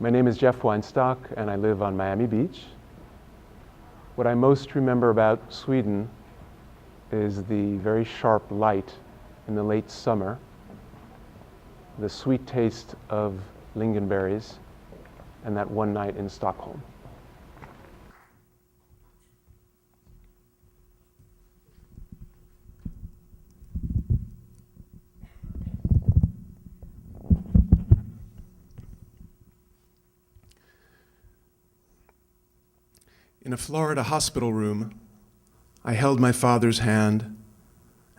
My name is Jeff Weinstock, and I live on Miami Beach. What I most remember about Sweden is the very sharp light in the late summer, the sweet taste of lingonberries, and that one night in Stockholm. In a Florida hospital room, I held my father's hand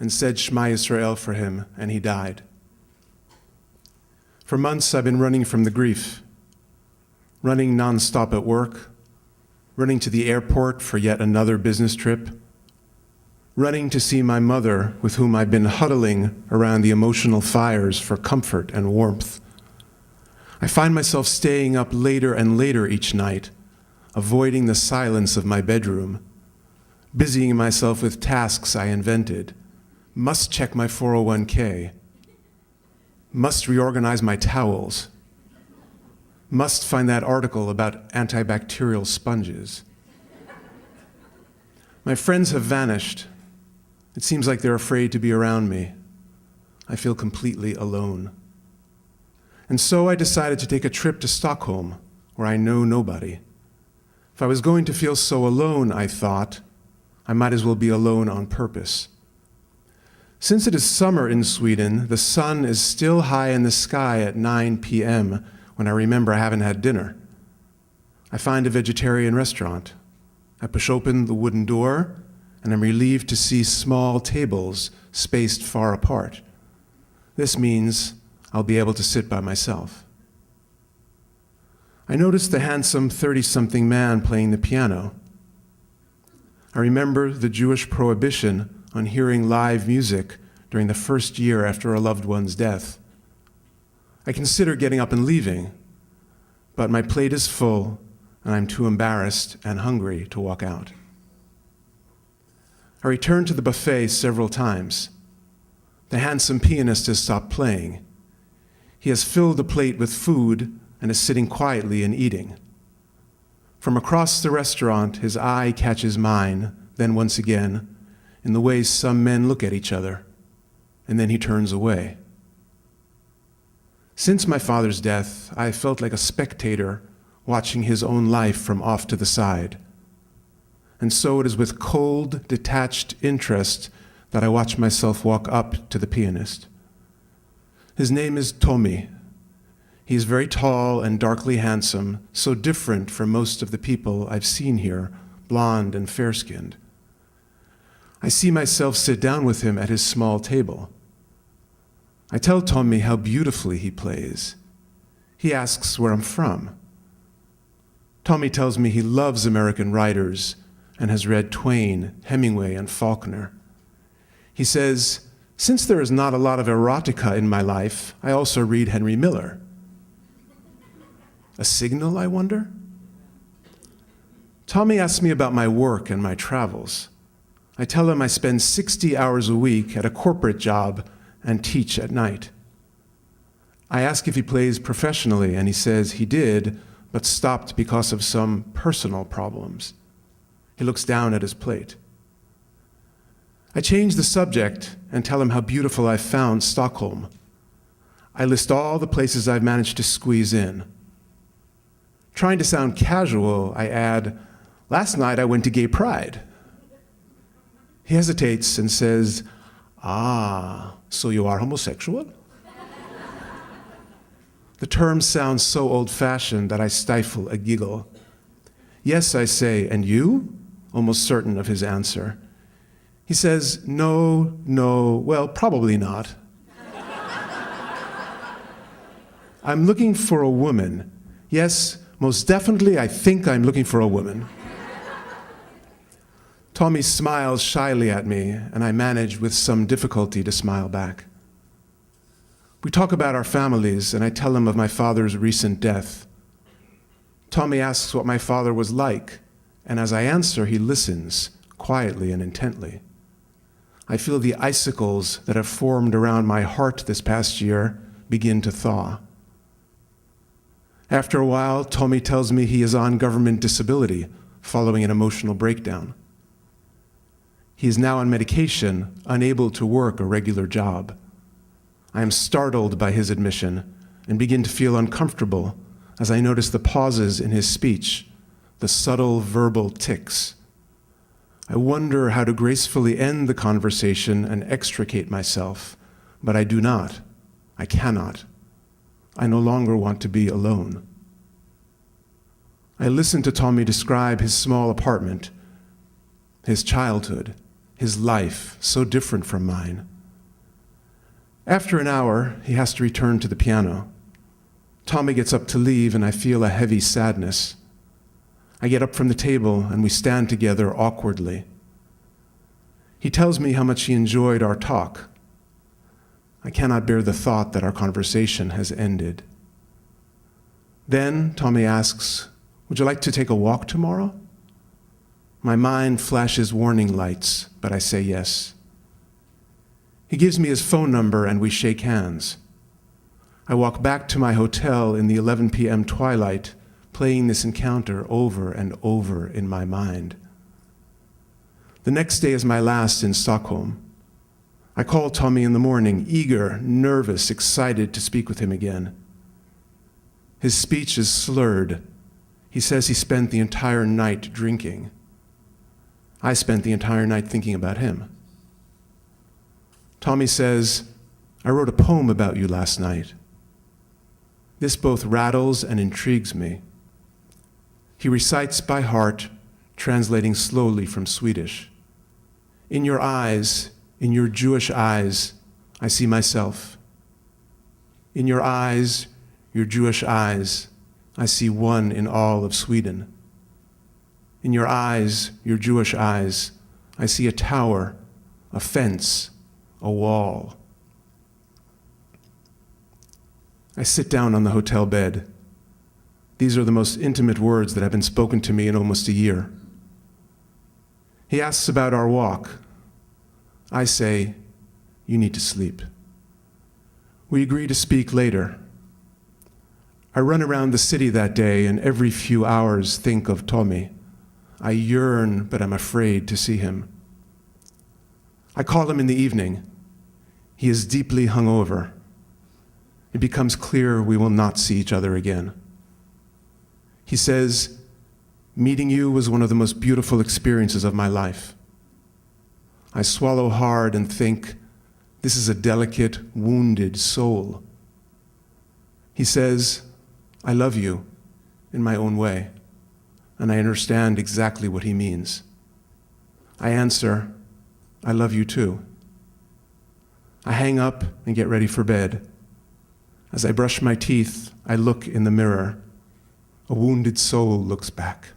and said Shema Yisrael for him, and he died. For months, I've been running from the grief, running nonstop at work, running to the airport for yet another business trip, running to see my mother, with whom I've been huddling around the emotional fires for comfort and warmth. I find myself staying up later and later each night, avoiding the silence of my bedroom, busying myself with tasks I invented, must check my 401k, must reorganize my towels, must find that article about antibacterial sponges. My friends have vanished. It seems like they're afraid to be around me. I feel completely alone. And so I decided to take a trip to Stockholm, where I know nobody. If I was going to feel so alone, I thought, I might as well be alone on purpose. Since it is summer in Sweden, the sun is still high in the sky at 9 p.m. when I remember I haven't had dinner. I find a vegetarian restaurant. I push open the wooden door, and I'm relieved to see small tables spaced far apart. This means I'll be able to sit by myself. I noticed the handsome 30-something man playing the piano. I remember the Jewish prohibition on hearing live music during the first year after a loved one's death. I consider getting up and leaving, but my plate is full and I'm too embarrassed and hungry to walk out. I returned to the buffet several times. The handsome pianist has stopped playing. He has filled the plate with food and is sitting quietly and eating. From across the restaurant, his eye catches mine, then once again, in the way some men look at each other, and then he turns away. Since my father's death, I felt like a spectator watching his own life from off to the side. And so it is with cold, detached interest that I watch myself walk up to the pianist. His name is Tommy. He is very tall and darkly handsome, so different from most of the people I've seen here, blonde and fair-skinned. I see myself sit down with him at his small table. I tell Tommy how beautifully he plays. He asks where I'm from. Tommy tells me he loves American writers and has read Twain, Hemingway, and Faulkner. He says, since there is not a lot of erotica in my life, I also read Henry Miller. A signal, I wonder? Tommy asks me about my work and my travels. I tell him I spend 60 hours a week at a corporate job and teach at night. I ask if he plays professionally, and he says he did, but stopped because of some personal problems. He looks down at his plate. I change the subject and tell him how beautiful I found Stockholm. I list all the places I've managed to squeeze in. Trying to sound casual, I add, last night I went to Gay Pride. He hesitates and says, so you are homosexual? The term sounds so old-fashioned that I stifle a giggle. Yes, I say, and you? Almost certain of his answer. He says, no, well, probably not. I'm looking for a woman. Yes, most definitely, I think I'm looking for a woman. Tommy smiles shyly at me, and I manage with some difficulty to smile back. We talk about our families, and I tell him of my father's recent death. Tommy asks what my father was like, and as I answer, he listens, quietly and intently. I feel the icicles that have formed around my heart this past year begin to thaw. After a while, Tommy tells me he is on government disability following an emotional breakdown. He is now on medication, unable to work a regular job. I am startled by his admission and begin to feel uncomfortable as I notice the pauses in his speech, the subtle verbal tics. I wonder how to gracefully end the conversation and extricate myself, but I do not. I cannot. I no longer want to be alone. I listen to Tommy describe his small apartment, his childhood, his life, so different from mine. After an hour, he has to return to the piano. Tommy gets up to leave, and I feel a heavy sadness. I get up from the table, and we stand together awkwardly. He tells me how much he enjoyed our talk. I cannot bear the thought that our conversation has ended. Then Tommy asks, "Would you like to take a walk tomorrow?" My mind flashes warning lights, but I say yes. He gives me his phone number, and we shake hands. I walk back to my hotel in the 11 p.m. twilight, playing this encounter over and over in my mind. The next day is my last in Stockholm. I call Tommy in the morning, eager, nervous, excited to speak with him again. His speech is slurred. He says he spent the entire night drinking. I spent the entire night thinking about him. Tommy says, "I wrote a poem about you last night." This both rattles and intrigues me. He recites by heart, translating slowly from Swedish. "In your eyes, in your Jewish eyes, I see myself. In your eyes, your Jewish eyes, I see one in all of Sweden. In your eyes, your Jewish eyes, I see a tower, a fence, a wall." I sit down on the hotel bed. These are the most intimate words that have been spoken to me in almost a year. He asks about our walk. I say, "You need to sleep." We agree to speak later. I run around the city that day and every few hours think of Tommy. I yearn, but I'm afraid to see him. I call him in the evening. He is deeply hungover. It becomes clear we will not see each other again. He says, "Meeting you was one of the most beautiful experiences of my life." I swallow hard and think, this is a delicate, wounded soul. He says, "I love you in my own way," and I understand exactly what he means. I answer, "I love you too." I hang up and get ready for bed. As I brush my teeth, I look in the mirror. A wounded soul looks back.